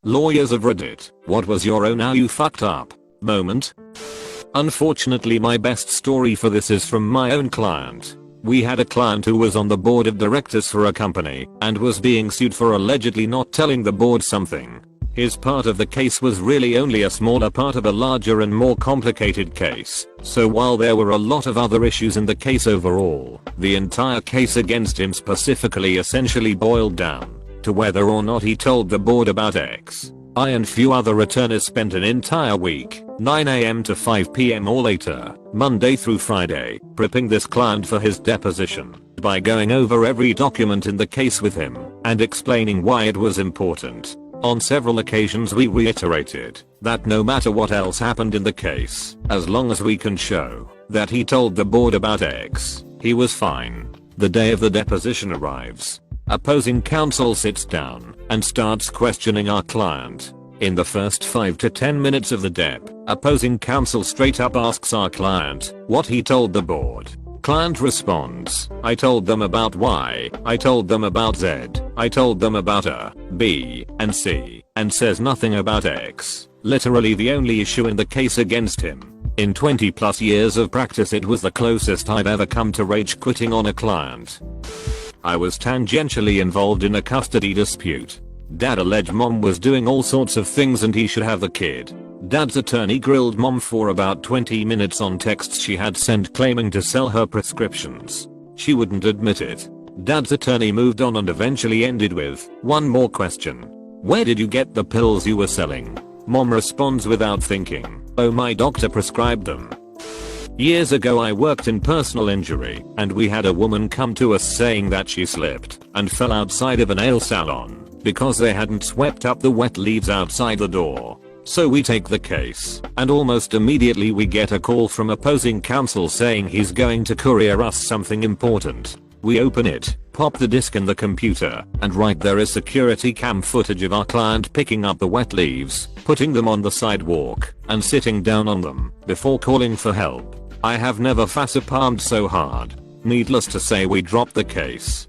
Lawyers of Reddit, what was your "oh now you fucked up" moment? Unfortunately, my best story for this is from my own client. We had a client who was on the board of directors for a company and was being sued for allegedly not telling the board something. His part of the case was really only a smaller part of a larger and more complicated case, so while there were a lot of other issues in the case overall, the entire case against him specifically essentially boiled down to whether or not he told the board about X. I and few other attorneys spent an entire week, 9 AM to 5 PM or later, Monday through Friday, prepping this client for his deposition by going over every document in the case with him and explaining why it was important. On several occasions we reiterated that no matter what else happened in the case, as long as we can show that he told the board about X, he was fine. The day of the deposition arrives. Opposing counsel sits down and starts questioning our client. In the first 5 to 10 minutes of the dep, opposing counsel straight up asks our client what he told the board. Client responds, "I told them about Y, I told them about Z, I told them about A, B, and C," and says nothing about X, literally the only issue in the case against him. In 20 plus years of practice, it was the closest I've ever come to rage quitting on a client. I was tangentially involved in a custody dispute. Dad alleged mom was doing all sorts of things and he should have the kid. Dad's attorney grilled mom for about 20 minutes on texts she had sent claiming to sell her prescriptions. She wouldn't admit it. Dad's attorney moved on and eventually ended with, "One more question. Where did you get the pills you were selling?" Mom responds without thinking, "Oh, my doctor prescribed them." Years ago I worked in personal injury and we had a woman come to us saying that she slipped and fell outside of a nail salon because they hadn't swept up the wet leaves outside the door. So we take the case, and almost immediately we get a call from opposing counsel saying he's going to courier us something important. We open it, pop the disk in the computer, and right there is security cam footage of our client picking up the wet leaves, putting them on the sidewalk, and sitting down on them, before calling for help. I have never facepalmed so hard. Needless to say, we dropped the case.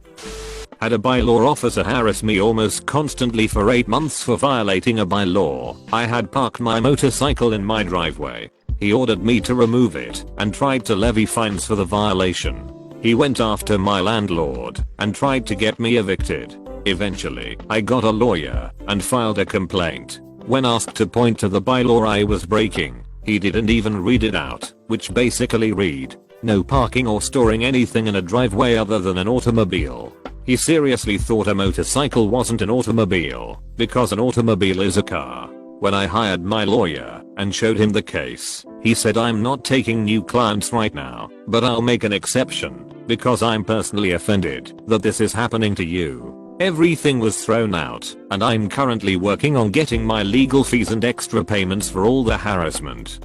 Had a bylaw officer harass me almost constantly for 8 months for violating a bylaw. I had parked my motorcycle in my driveway. He ordered me to remove it and tried to levy fines for the violation. He went after my landlord and tried to get me evicted. Eventually, I got a lawyer and filed a complaint. When asked to point to the bylaw I was breaking, he didn't even read it out, which basically read, "No parking or storing anything in a driveway other than an automobile." He seriously thought a motorcycle wasn't an automobile, because an automobile is a car. When I hired my lawyer and showed him the case, he said, "I'm not taking new clients right now, but I'll make an exception, because I'm personally offended that this is happening to you." Everything was thrown out, and I'm currently working on getting my legal fees and extra payments for all the harassment.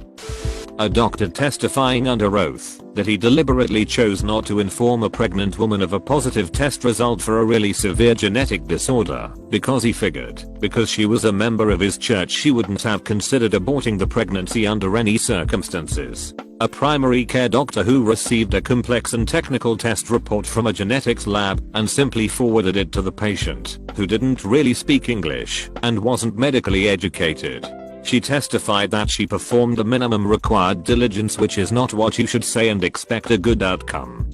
A doctor testifying under oath that he deliberately chose not to inform a pregnant woman of a positive test result for a really severe genetic disorder because he figured because she was a member of his church she wouldn't have considered aborting the pregnancy under any circumstances. A primary care doctor who received a complex and technical test report from a genetics lab and simply forwarded it to the patient, who didn't really speak English and wasn't medically educated. She testified that she performed the minimum required diligence, which is not what you should say and expect a good outcome.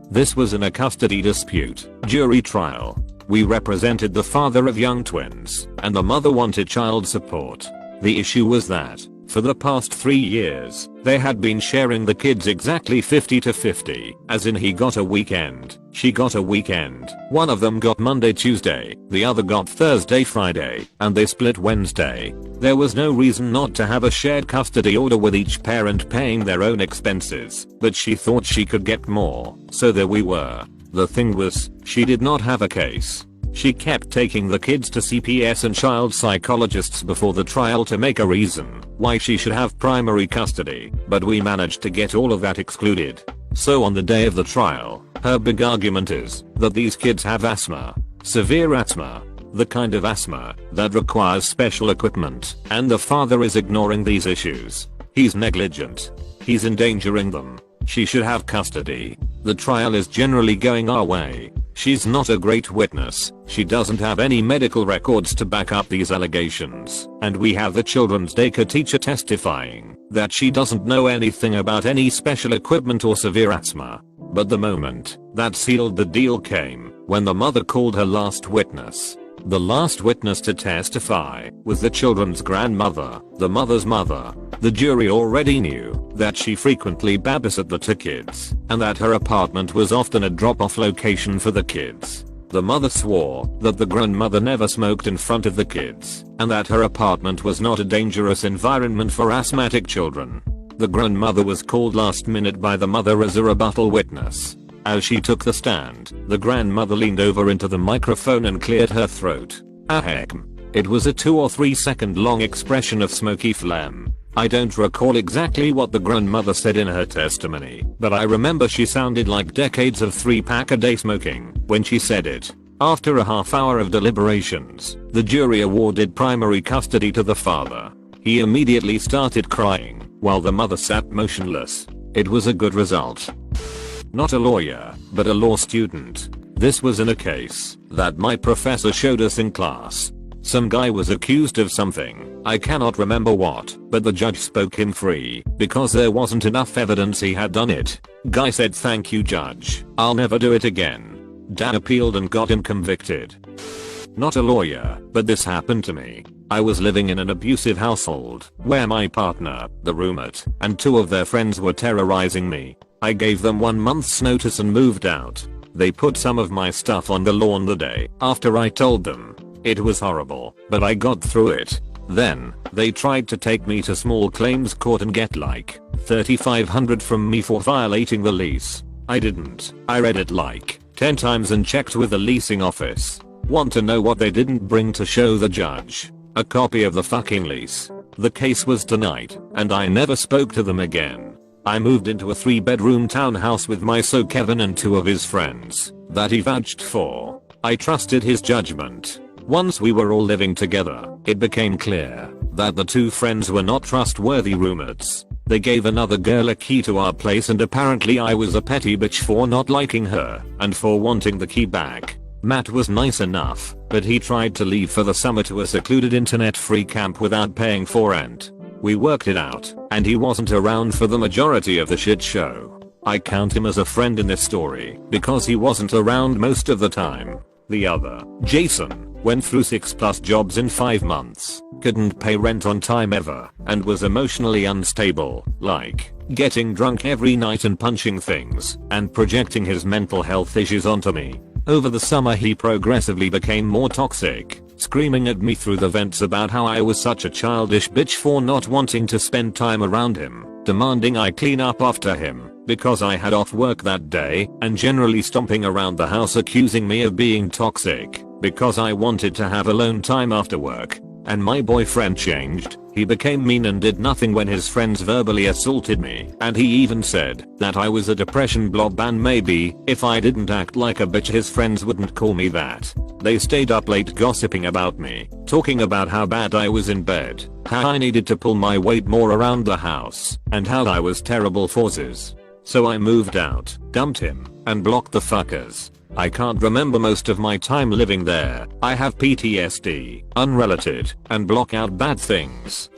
This was in a custody dispute, jury trial. We represented the father of young twins, and the mother wanted child support. The issue was that, for the past 3 years, they had been sharing the kids exactly 50-50, as in he got a weekend, she got a weekend. One of them got Monday, Tuesday, the other got Thursday, Friday, and they split Wednesday. There was no reason not to have a shared custody order with each parent paying their own expenses, but she thought she could get more, so there we were. The thing was, she did not have a case. She kept taking the kids to CPS and child psychologists before the trial to make a reason why she should have primary custody, but we managed to get all of that excluded. So on the day of the trial, her big argument is that these kids have asthma, severe asthma, the kind of asthma that requires special equipment, and the father is ignoring these issues. He's negligent. He's endangering them. She should have custody. The trial is generally going our way. She's not a great witness, she doesn't have any medical records to back up these allegations, and we have the children's daycare teacher testifying that she doesn't know anything about any special equipment or severe asthma. But the moment that sealed the deal came when the mother called her last witness. The last witness to testify was the children's grandmother, the mother's mother. The jury already knew that she frequently babysat the two kids, and that her apartment was often a drop-off location for the kids. The mother swore that the grandmother never smoked in front of the kids, and that her apartment was not a dangerous environment for asthmatic children. The grandmother was called last minute by the mother as a rebuttal witness. As she took the stand, the grandmother leaned over into the microphone and cleared her throat. Ahem. It was a 2 or 3 second long expression of smoky phlegm. I don't recall exactly what the grandmother said in her testimony, but I remember she sounded like decades of 3-pack a day smoking when she said it. After a half hour of deliberations, the jury awarded primary custody to the father. He immediately started crying, while the mother sat motionless. It was a good result. Not a lawyer, but a law student. This was in a case that my professor showed us in class. Some guy was accused of something, I cannot remember what, but the judge spoke him free because there wasn't enough evidence he had done it. Guy said, "Thank you, judge, I'll never do it again." Dan appealed and got him convicted. Not a lawyer, but this happened to me. I was living in an abusive household where my partner, the roommate, and 2 of their friends were terrorizing me. I gave them 1 month's notice and moved out. They put some of my stuff on the lawn the day after I told them. It was horrible, but I got through it. Then, they tried to take me to small claims court and get like $3,500 from me for violating the lease. I didn't. I read it like 10 times and checked with the leasing office. Want to know what they didn't bring to show the judge? A copy of the fucking lease. The case was denied, and I never spoke to them again. I moved into a 3-bedroom townhouse with my son Kevin and 2 of his friends that he vouched for. I trusted his judgment. Once we were all living together, it became clear that the 2 friends were not trustworthy roommates. They gave another girl a key to our place, and apparently I was a petty bitch for not liking her and for wanting the key back. Matt was nice enough, but he tried to leave for the summer to a secluded internet-free camp without paying for rent. We worked it out, and he wasn't around for the majority of the shit show. I count him as a friend in this story because he wasn't around most of the time. The other, Jason, went through 6+ jobs in 5 months, couldn't pay rent on time ever, and was emotionally unstable, like getting drunk every night and punching things, and projecting his mental health issues onto me. Over the summer he progressively became more toxic, screaming at me through the vents about how I was such a childish bitch for not wanting to spend time around him, demanding I clean up after him because I had off work that day, and generally stomping around the house accusing me of being toxic because I wanted to have alone time after work. And my boyfriend changed. He became mean and did nothing when his friends verbally assaulted me, and he even said that I was a depression blob, and maybe if I didn't act like a bitch his friends wouldn't call me that. They stayed up late gossiping about me, talking about how bad I was in bed, how I needed to pull my weight more around the house, and how I was terrible for Sis. So I moved out, dumped him, and blocked the fuckers. I can't remember most of my time living there. I have PTSD, unrelated, and block out bad things.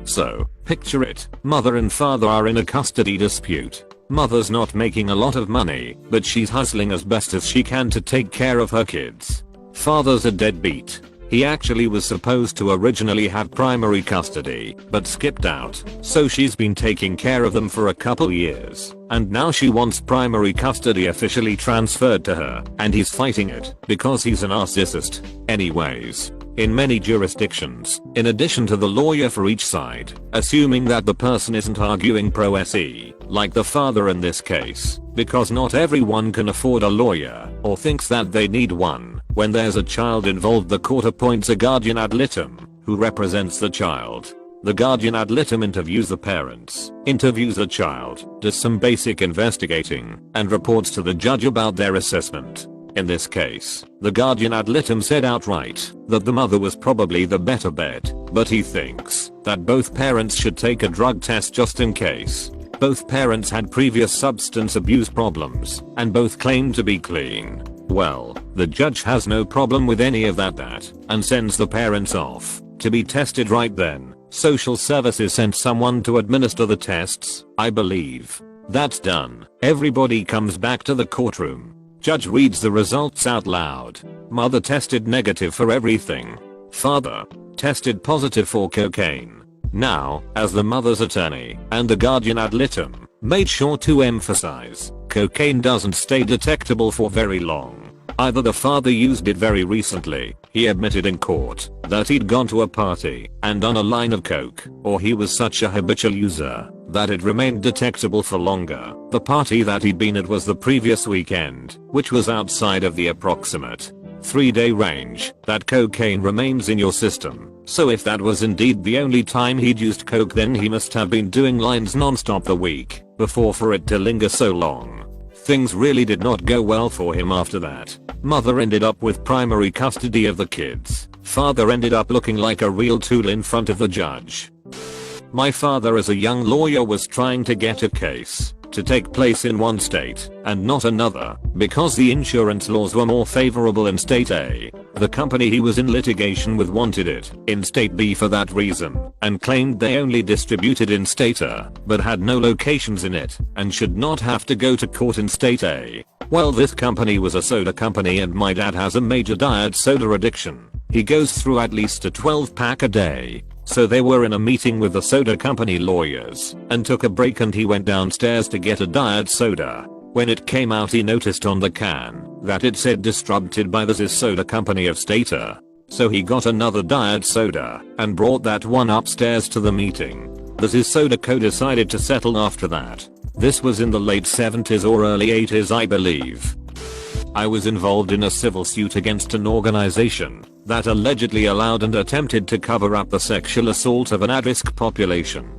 So, picture it, mother and father are in a custody dispute. Mother's not making a lot of money, but she's hustling as best as she can to take care of her kids. Father's a deadbeat. He actually was supposed to originally have primary custody, but skipped out, so she's been taking care of them for a couple years, and now she wants primary custody officially transferred to her, and he's fighting it because he's a narcissist. Anyways, in many jurisdictions, in addition to the lawyer for each side, assuming that the person isn't arguing pro se, like the father in this case, because not everyone can afford a lawyer, or thinks that they need one. When there's a child involved, the court appoints a guardian ad litem, who represents the child. The guardian ad litem interviews the parents, interviews the child, does some basic investigating, and reports to the judge about their assessment. In this case, the guardian ad litem said outright that the mother was probably the better bet, but he thinks that both parents should take a drug test just in case. Both parents had previous substance abuse problems, and both claimed to be clean. Well, the judge has no problem with any of that and sends the parents off to be tested right then. Social services sent someone to administer the tests, I believe. That's done. Everybody comes back to the courtroom. Judge reads the results out loud. Mother tested negative for everything. Father tested positive for cocaine. Now, as the mother's attorney and the guardian ad litem, made sure to emphasize, cocaine doesn't stay detectable for very long. Either the father used it very recently, he admitted in court that he'd gone to a party and done a line of coke, or he was such a habitual user that it remained detectable for longer. The party that he'd been at was the previous weekend, which was outside of the approximate 3-day range that cocaine remains in your system. So if that was indeed the only time he'd used coke, then he must have been doing lines non-stop the week before for it to linger so long. Things really did not go well for him after that. Mother ended up with primary custody of the kids. Father ended up looking like a real tool in front of the judge. My father as a young lawyer was trying to get a case to take place in one state and not another because the insurance laws were more favorable in state A. The company he was in litigation with wanted it in state B for that reason and claimed they only distributed in state A but had no locations in it and should not have to go to court in state A. Well, this company was a soda company and my dad has a major diet soda addiction. He goes through at least a 12-pack a day. So they were in a meeting with the soda company lawyers and took a break and he went downstairs to get a diet soda. When it came out, he noticed on the can that it said distributed by the Ziz Soda Company of State A. So he got another diet soda and brought that one upstairs to the meeting. The Ziz Soda Co decided to settle after that. This was in the late 70s or early 80s, I believe. I was involved in a civil suit against an organization that allegedly allowed and attempted to cover up the sexual assault of an at-risk population.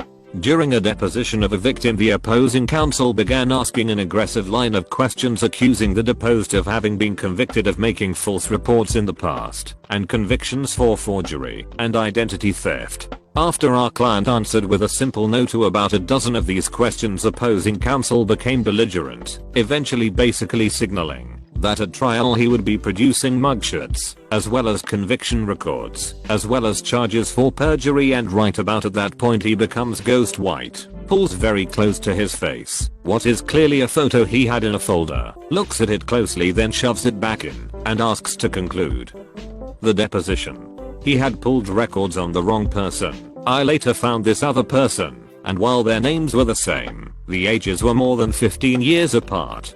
During a deposition of a victim, the opposing counsel began asking an aggressive line of questions accusing the deposed of having been convicted of making false reports in the past and convictions for forgery and identity theft. After our client answered with a simple no to about a dozen of these questions, opposing counsel became belligerent, eventually basically signaling that at trial he would be producing mugshots, as well as conviction records, as well as charges for perjury, and right about at that point he becomes ghost white, pulls very close to his face what is clearly a photo he had in a folder, looks at it closely, then shoves it back in, and asks to conclude the deposition. He had pulled records on the wrong person. I later found this other person, and while their names were the same, the ages were more than 15 years apart.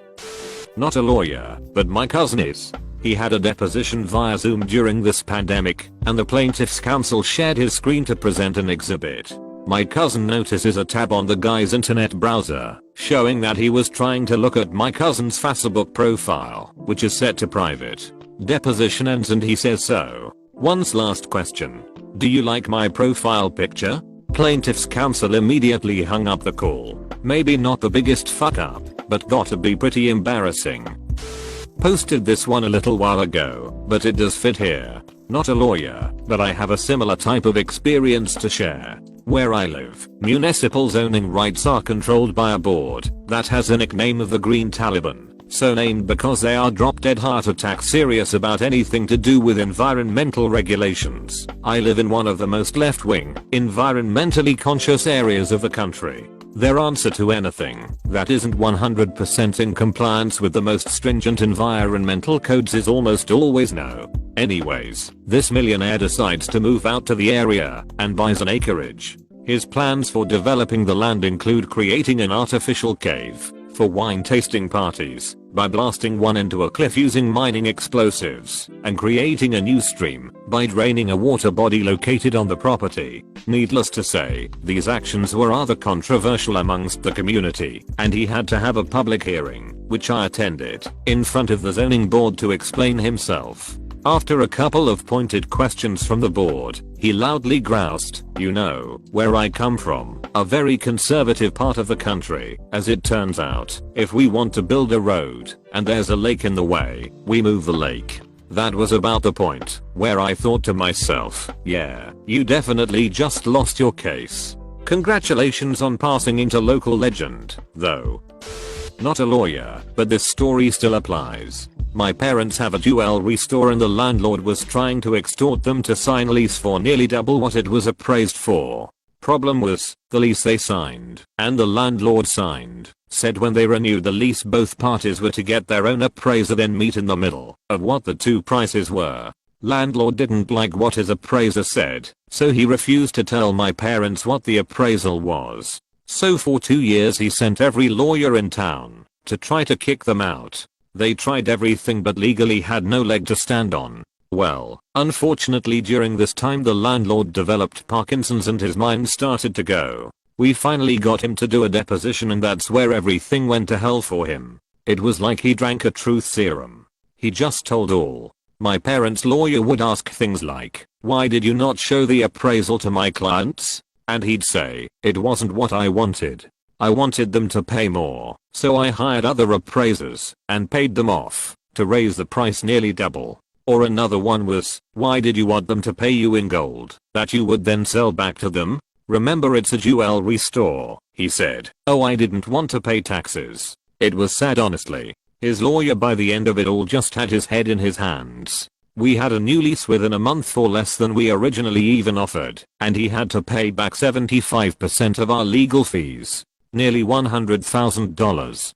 Not a lawyer, but my cousin is. He had a deposition via Zoom during this pandemic, and the plaintiff's counsel shared his screen to present an exhibit. My cousin notices a tab on the guy's internet browser, showing that he was trying to look at my cousin's Facebook profile, which is set to private. Deposition ends and he says so. Once last question. Do you like my profile picture? Plaintiff's counsel immediately hung up the call. Maybe not the biggest fuck up, but gotta be pretty embarrassing. Posted this one a little while ago, but it does fit here. Not a lawyer, but I have a similar type of experience to share. Where I live, municipal zoning rights are controlled by a board that has a nickname of the Green Taliban. So named because they are drop dead heart attack serious about anything to do with environmental regulations. I live in one of the most left-wing, environmentally conscious areas of the country. Their answer to anything that isn't 100% in compliance with the most stringent environmental codes is almost always no. Anyways, this millionaire decides to move out to the area and buys an acreage. His plans for developing the land include creating an artificial cave for wine tasting parties by blasting one into a cliff using mining explosives, and creating a new stream by draining a water body located on the property. Needless to say, these actions were rather controversial amongst the community, and he had to have a public hearing, which I attended, in front of the zoning board to explain himself. After a couple of pointed questions from the board, he loudly groused, "You know where I come from, a very conservative part of the country. As it turns out, if we want to build a road, and there's a lake in the way, we move the lake." That was about the point where I thought to myself, yeah, you definitely just lost your case. Congratulations on passing into local legend, though. not a lawyer, but this story still applies. My parents have a jewelry store and the landlord was trying to extort them to sign a lease for nearly double what it was appraised for. Problem was, the lease they signed, and the landlord signed, said when they renewed the lease both parties were to get their own appraiser then meet in the middle of what the two prices were. Landlord didn't like what his appraiser said, so he refused to tell my parents what the appraisal was. So for 2 years he sent every lawyer in town to try to kick them out. They tried everything but legally had no leg to stand on. Well, unfortunately during this time the landlord developed Parkinson's and his mind started to go. We finally got him to do a deposition and that's where everything went to hell for him. It was like he drank a truth serum. He just told all. My parents' lawyer would ask things like, "Why did you not show the appraisal to my clients?" And he'd say, "It wasn't what I wanted. I wanted them to pay more, so I hired other appraisers and paid them off to raise the price nearly double." Or another one was, "Why did you want them to pay you in gold that you would then sell back to them? Remember it's a jewelry store," he said. "Oh, I didn't want to pay taxes." It was sad honestly. His lawyer by the end of it all just had his head in his hands. We had a new lease within a month for less than we originally even offered, and he had to pay back 75% of our legal fees. Nearly $100,000.